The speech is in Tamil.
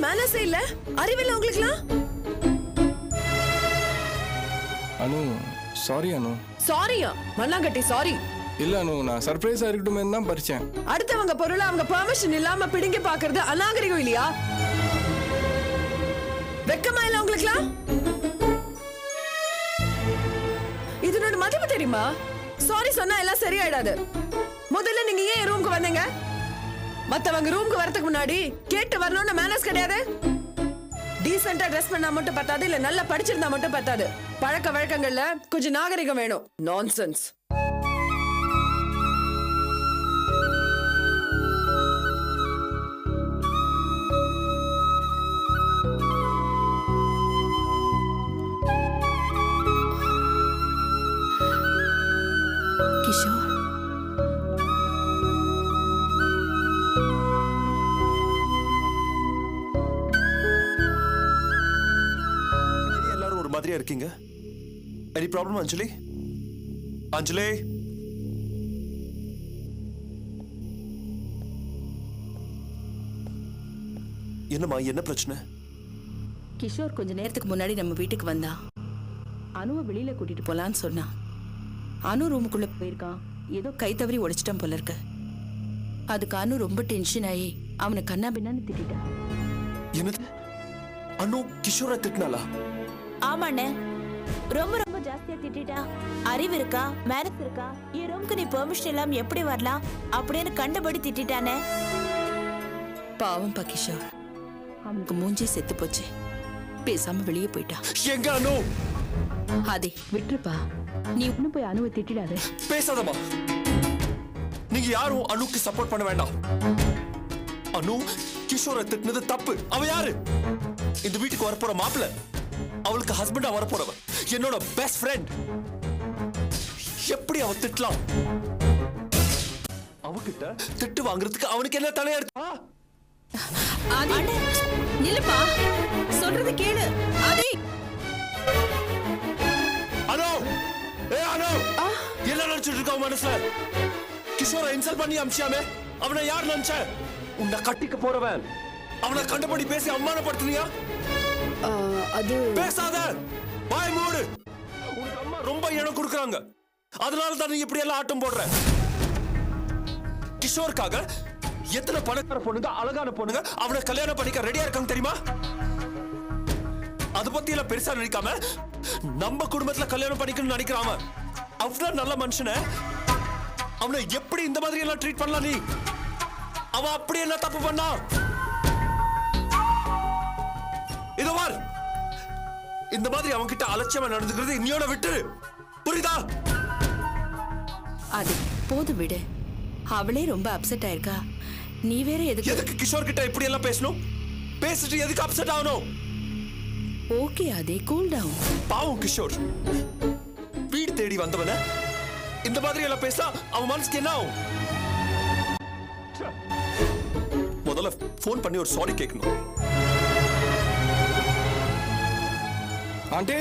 மேனஸே இல்ல, அறிவில்ல உங்களுக்குலாம். அனு சாரி அனு. சாரியா? மண்ணாங்கட்டி சாரி இல்ல அனு, நான் சர்ப்ரைஸா இருக்கட்டுமே தான் பறிச்சேன். அடுத்தவங்க பொருளை அவங்க பெர்மிஷன் இல்லாம பிடிங்கி பாக்குறது அநாகரிகம் இல்லையா? வெக்கமா இல்ல உங்களுக்குலாம்? இதனோட மதிப்பு தெரியுமா? சாரி சொன்னா எல்லாம் சரியாயிடாது. முதல்ல நீங்க ஏன் ரூமுக்கு வந்தீங்க? மத்தவங்க ரூமுக்கு வரதுக்கு முன்னாடி கேட்டு வரணும்னு மேனஸ் கிடையாது. டீசென்ட்டா ட்ரெஸ் பண்ணா மட்டும் பத்தாது, இல்ல நல்லா படிச்சிருந்தா மட்டும் பத்தாது. பழக்க வழக்கங்கள்ல கொஞ்சம் நாகரிகம் வேணும். நான்சென்ஸ். கிஷோர், எல்லாரும் ஒரு மாதிரியா இருக்கீங்க. எனி ப்ராப்ளம் அஞ்சலி? அஞ்சலி, என்னம்மா, என்ன பிரச்சனை? கிஷோர் கொஞ்ச நேரத்துக்கு முன்னாடி நம்ம வீட்டுக்கு வந்தான். அனுவை வெளியில கூட்டிட்டு போலான்னு சொன்னான். அனு ரூமுக்குள்ள போயிருக்கான். ஏதோ கை தவறி உடைச்சிட்டான் போல இருக்கு. அதுக்கு அனு ரொம்ப டென்ஷன் ஆகி அவனை கண்ணா பின்னான்னு திட்டான். என்னது? அனு கிஷோரை திட்டினாளா? ஆமாண்ணே, ரொம்ப ரொம்ப ஜாஸ்தியா திட்டா. அறிவு இருக்கா, மேனஸ் இருக்கா, என் ரூமுக்கு நீ பெர்மிஷன் இல்லாம எப்படி வரலாம் அப்படின்னு கண்டபடி திட்டானே. பாவம் பா கிஷோர், அவனுக்கு மூஞ்சி செத்து போச்சு. பேசாம வெளியே போயிட்டான். எங்க அனு? அதே விட்டுருப்பா, நீ இன்னும் போய் அனுவை திட்டிடாத. பேசாதம்மா. நீங்க யாரும் அனுக்கு சப்போர்ட் பண்ண வேண்டாம். அனு கிஷோரை திட்டினது தப்பு. அவ யாரு? இந்த வீட்டுக்கு வரப்போற மாப்பிள்ள, அவளுக்கு ஹஸ்பண்டா வரப்போறவ, என்னோட பெஸ்ட் ஃப்ரெண்ட். எப்படி அவ திட்டலாம்? அவகிட்ட திட்டு வாங்குறதுக்கு அவனுக்கு என்ன தலையா இருக்கா? நில்லுப்பா, சொல்றது கேளு. அதே அனு, ஏ அனு, என்ன நினைச்சிட்டு இருக்க மனசுல? கிஷோரை இன்சல்ட் பண்ணி அம்சியாமே. அவனை யார் நினைச்ச? உன்னை கட்டிக்க போறவன். அவனை கண்டபடி பேசி அவமானப்படுத்தினியா? அது பேசாத, வாய் மூடு. உனக்கு அம்மா ரொம்ப இடம் கொடுக்கறாங்க, அதனால தான் நீ இப்படி எல்லாம் ஆட்டம் போடுற. கிஷோருக்காக எத்தனை பணக்கார பொண்ணுங்க, அழகான பொண்ணுங்க அவனை கல்யாணம் பண்ணிக்க ரெடியா இருக்காங்க தெரியுமா? அத பத்தி எல்லாம் பெருசா நினைக்காம நம்ம குடும்பத்துல கல்யாணம் பண்ணிக்கணும்னு நினைக்கிறாம. அவ்வளவு நல்ல மனுஷனை அவனை எப்படி இந்த மாதிரி எல்லாம் ட்ரீட் பண்ணலாம் நீ? அவன் அப்படி என்ன தப்பு பண்ணா? இதோ பார், இந்த மாதிரி அவன் கிட்ட அலட்சியமா நடந்துக்கிறது இன்னையோட விட்டுரு, புரியுதா? அது போது விடு. அவளே ரொம்ப அப்செட் ஆயிருக்கா. நீ வேற எதுக்கு கிஷோர் கிட்ட இப்படி எல்லாம் பேசணும்? பேசிட்டு எதுக்கு அப்செட் ஆகணும்? ஓகே அதே, கூல் டவுன். பாவம் கிஷோர், வீடு தேடி வந்தவன இந்த மாதிரி எல்லாம் பேசா அவன் மனசுக்கு என்ன ஆகும்? முதல்ல போன் பண்ணி ஒரு சாரி கேட்கணும். ஆண்டி